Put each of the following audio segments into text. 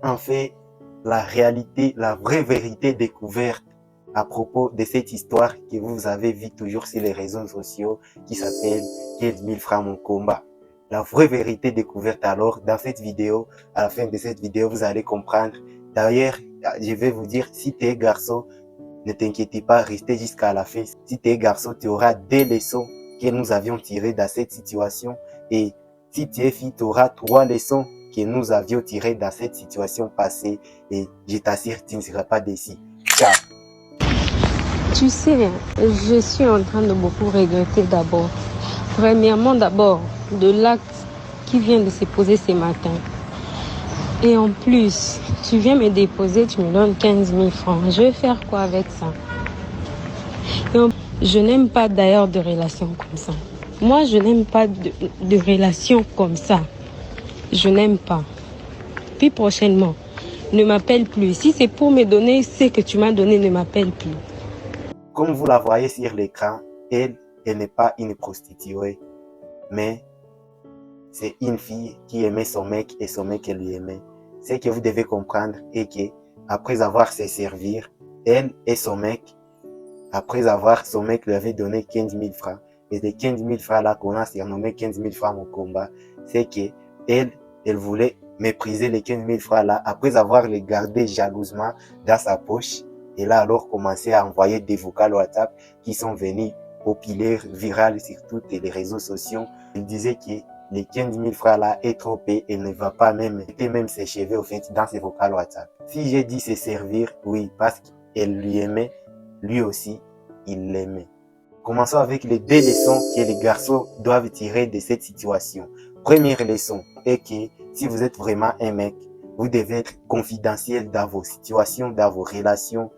en fait la réalité, la vraie vérité découverte à propos de cette histoire que vous avez vue toujours sur les réseaux sociaux qui s'appelle 15 000 francs mon combat. La vraie vérité découverte alors dans cette vidéo. À la fin de cette vidéo, vous allez comprendre. D'ailleurs, je vais vous dire, si tu es garçon, ne t'inquiète pas, restez jusqu'à la fin. Si tu es garçon, tu auras des leçons que nous avions tirées dans cette situation. Et si tu es fille, tu auras 3 leçons que nous avions tirées dans cette situation passée. Et je t'assure, tu ne seras pas déçu. Ciao! Tu sais, je suis en train de beaucoup regretter d'abord. Premièrement, de l'acte qui vient de se poser ce matin. Et en plus, tu viens me déposer, tu me donnes 15 000 francs. Je vais faire quoi avec ça? Je n'aime pas d'ailleurs de relations comme ça. Moi, je n'aime pas de relations comme ça. Je n'aime pas. Puis prochainement, ne m'appelle plus. Si c'est pour me donner ce que tu m'as donné, ne m'appelle plus. Comme vous la voyez sur l'écran, elle n'est pas une prostituée, mais c'est une fille qui aimait son mec et son mec lui aimait. Ce que vous devez comprendre est que après avoir se servir, elle et son mec, son mec lui avait donné 15 000 francs. Et les 15 000 francs là qu'on a surnommé 15 000 francs mon combat, c'est que elle voulait mépriser les 15 000 francs là après avoir les gardé jalousement dans sa poche. Et là alors commencé à envoyer des vocales WhatsApp qui sont venus populaires, virales sur tous les réseaux sociaux. Il disait que les 15 000 francs là est trop payé et ne va pas même ses cheveux au fait dans ses vocales WhatsApp. Si j'ai dit se servir, oui, parce qu'elle lui aimait, lui aussi, il l'aimait. Commençons avec les 2 leçons que les garçons doivent tirer de cette situation. Première leçon est que si vous êtes vraiment un mec, vous devez être confidentiel dans vos situations, dans vos relations.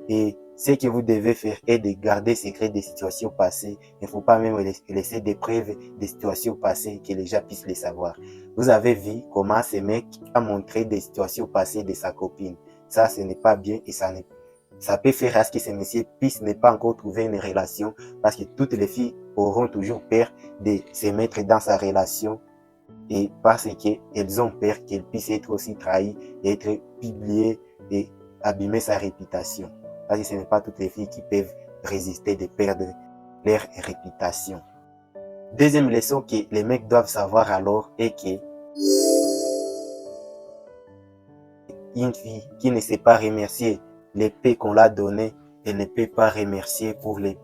Et ce que vous devez faire est de garder secret des situations passées. Il ne faut pas même laisser des preuves des situations passées que les gens puissent les savoir. Vous avez vu comment ce mec a montré des situations passées de sa copine. Ça, ce n'est pas bien et ça peut faire à ce que ce monsieur puisse ne pas encore trouver une relation parce que toutes les filles auront toujours peur de se mettre dans sa relation et parce qu'elles ont peur qu'elle puisse être aussi trahie et être publiée et abîmer sa réputation. Parce que ce n'est pas toutes les filles qui peuvent résister de perdre leur réputation. Deuxième leçon que les mecs doivent savoir alors est que une fille qui ne sait pas remercier l'épée qu'on l'a donné, elle ne peut pas remercier pour les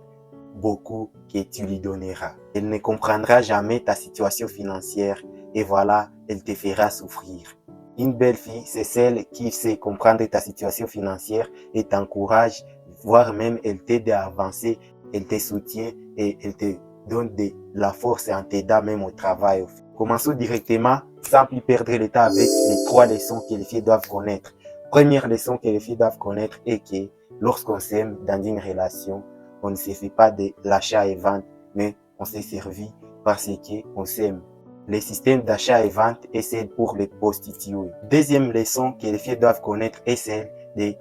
beaucoup que tu lui donneras. Elle ne comprendra jamais ta situation financière et voilà, elle te fera souffrir. Une belle fille, c'est celle qui sait comprendre ta situation financière et t'encourage, voire même elle t'aide à avancer, elle te soutient et elle te donne de la force en t'aidant même au travail. Commençons directement sans plus perdre le temps avec les 3 leçons que les filles doivent connaître. Première leçon que les filles doivent connaître est que lorsqu'on s'aime dans une relation, on ne se fait pas de l'achat et vente, mais on s'est servi parce qu'on s'aime. Le système d'achat et vente est celle pour les prostituées. Deuxième leçon que les filles doivent connaître est celle des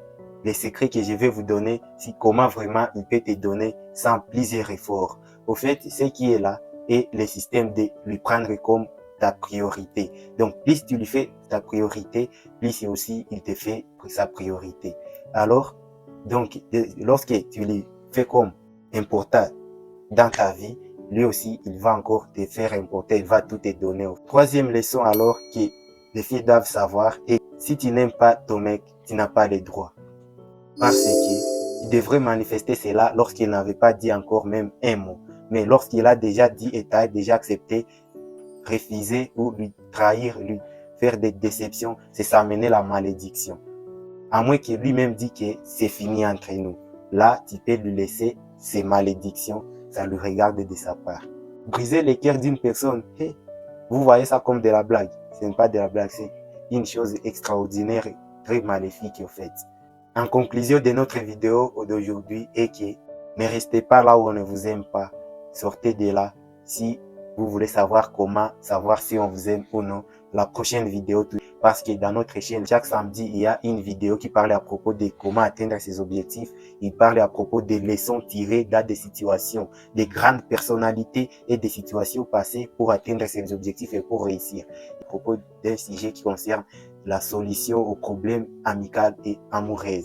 secrets que je vais vous donner, si comment vraiment il peut te donner sans plusieurs efforts. Au fait, ce qui est là est le système de lui prendre comme ta priorité. Donc, plus tu lui fais ta priorité, plus aussi il te fait sa priorité. Alors, donc, lorsque tu lui fais comme important dans ta vie, lui aussi, il va encore te faire importer, il va tout te donner. Troisième leçon alors que les filles doivent savoir est si tu n'aimes pas ton mec, tu n'as pas les droits. Parce qu'il devrait manifester cela lorsqu'il n'avait pas dit encore même un mot. Mais lorsqu'il a déjà dit et t'as déjà accepté, refuser ou lui trahir, lui faire des déceptions, c'est s'amener la malédiction. À moins que lui-même dit que c'est fini entre nous. Là, tu peux lui laisser ses malédictions, ça lui regarde de sa part. Briser le cœur d'une personne, vous voyez ça comme de la blague. Ce n'est pas de la blague, c'est une chose extraordinaire et très maléfique au fait. En conclusion de notre vidéo d'aujourd'hui est que ne restez pas là où on ne vous aime pas. Sortez de là si vous voulez savoir comment, savoir si on vous aime ou non. La prochaine vidéo, parce que dans notre chaîne, chaque samedi, il y a une vidéo qui parle à propos de comment atteindre ses objectifs. Il parle à propos des leçons tirées dans des situations, des grandes personnalités et des situations passées pour atteindre ses objectifs et pour réussir. À propos d'un sujet qui concerne la solution aux problèmes amicaux et amoureux.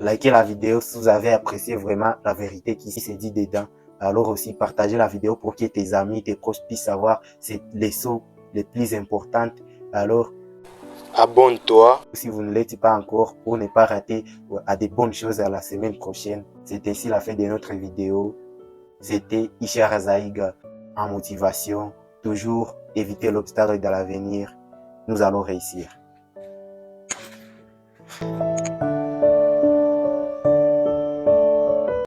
Likez la vidéo si vous avez apprécié vraiment la vérité qui s'est dit dedans. Alors aussi, partagez la vidéo pour que tes amis, tes proches puissent savoir ces leçons les plus importantes. Alors, abonne-toi si vous ne l'êtes pas encore pour ne pas rater à des bonnes choses à la semaine prochaine. C'est ainsi la fin de notre vidéo. C'était Ishara Zaïga en motivation. Toujours éviter l'obstacle dans l'avenir. Nous allons réussir.